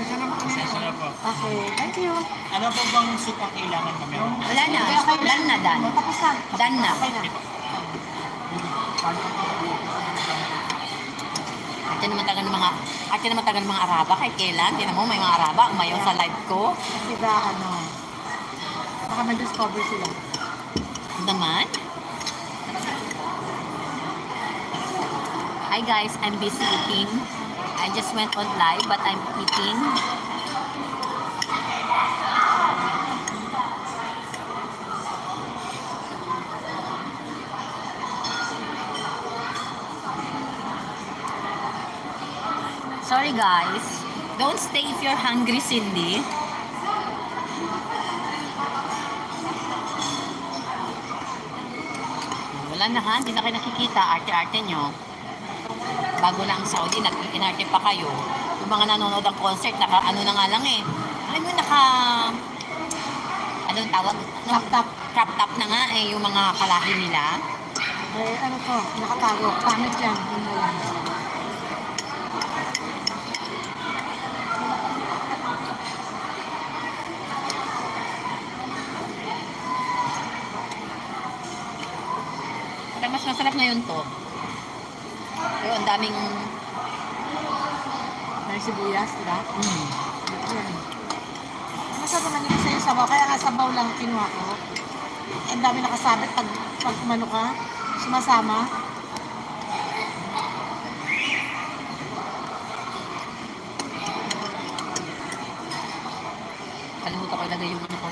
Pasensya na po. Okay, thank you. Ano po bang soup ang kailangan kami? Wala na. Dan na, Dan. Tapos na. Dan na. Okay na. Ate naman tagal ng mga Araba kahit kailan. Tinan mo, may mga Araba umayaw sa live ko. Kasi ba, baka ma-discover sila. Naman. Hi guys, I'm busy eating. I just went on live but I'm eating. Sorry guys. Don't stay if you're hungry, Cindy. Wala na ha, hindi na kayo nakikita. Arte-arte nyo. Bago na ang Saudi, nag-inarte pa kayo. Yung mga nanonood ng concert, ano na nga lang eh. Alam mo, anong tawag? Crop top na nga eh, yung mga kalahi nila. Eh, ano to, nakatago. Pangit yan. Yun na yan. Mas masarap ngayon to. Pero ang daming may sibuyas, diba? mm. Masarap naman yung sa'yo sabaw. Kaya nga sabaw lang kinuha ko. Ang dami nakasabit pag umano ka. Sumasama. Kalimutan ko ilagay yung ano ko.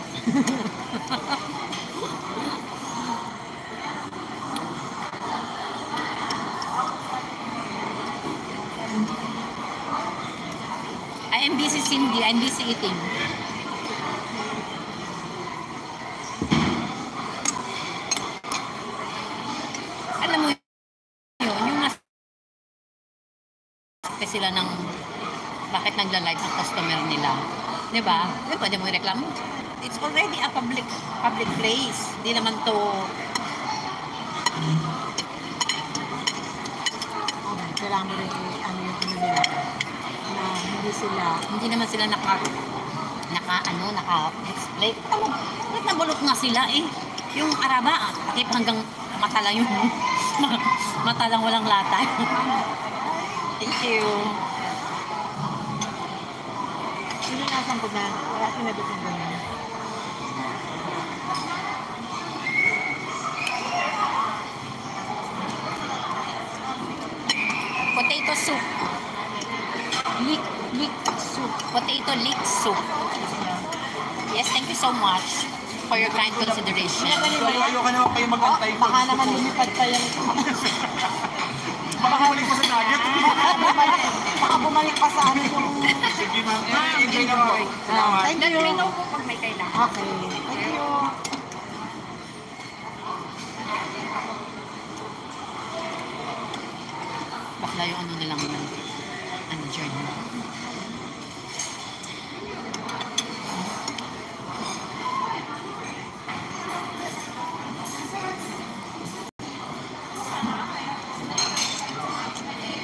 I am busy, Cindy. I'm busy eating. Alam mo yun, yung sila ng bakit nagla-live ang customer nila. Diba? Pwede mo i-reklamo. It's already a public place. Di naman to kailangan mo rin nila na hindi naman sila naka-display. Bakit nabulok nga sila eh? Yung Araba, takip hanggang mata lang yung mata lang walang latay. Thank you. Sininasan ko na. Kaya sinabi ko ganyan. Potato soup. Leek soup. Potato leek soup. Yes, thank you so much for your kind consideration. Ayoko naman kayo mag-antay ko. Baka naman lumipad pa yan. Baka bumalik pa sa nugget. Baka bumalik pa sa ano yung... Sige ma'am. Enjoy na po. Salamat. Thank you. Let me know po pag may kailangan. Okay. Thank you. Bakla yung ano nilang journey.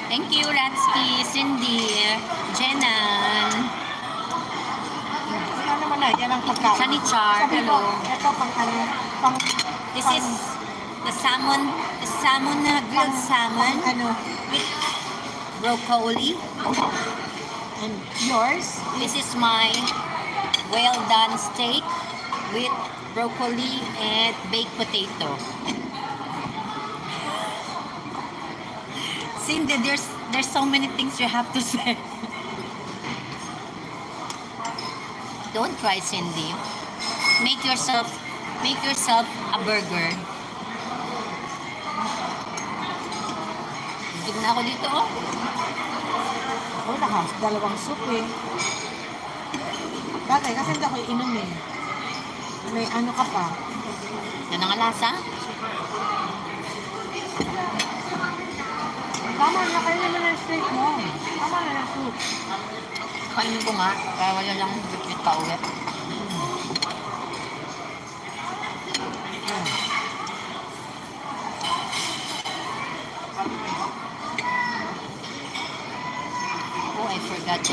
Thank you, Ratsky, Cindy, Jenan. Ano naman na, yan ang pagkain. Sunny Char, Sabi ko, hello. ito pang This is the salmon grilled salmon with broccoli. And yours? This is my well done steak with broccoli and baked potato. Cindy, there's so many things you have to say. Don't cry, Cindy. Make yourself a burger. Tignan na ako dito, oh. Oh, dalawang soup eh. Bagay, kasi hindi ako inom eh. May ano ka pa. Yan ang lasa. Tama na, kayo naman ang steak mo. Tama na yung soup. Kainin ko nga, kaya wala lang bit pa ulit. Oh, I forgot.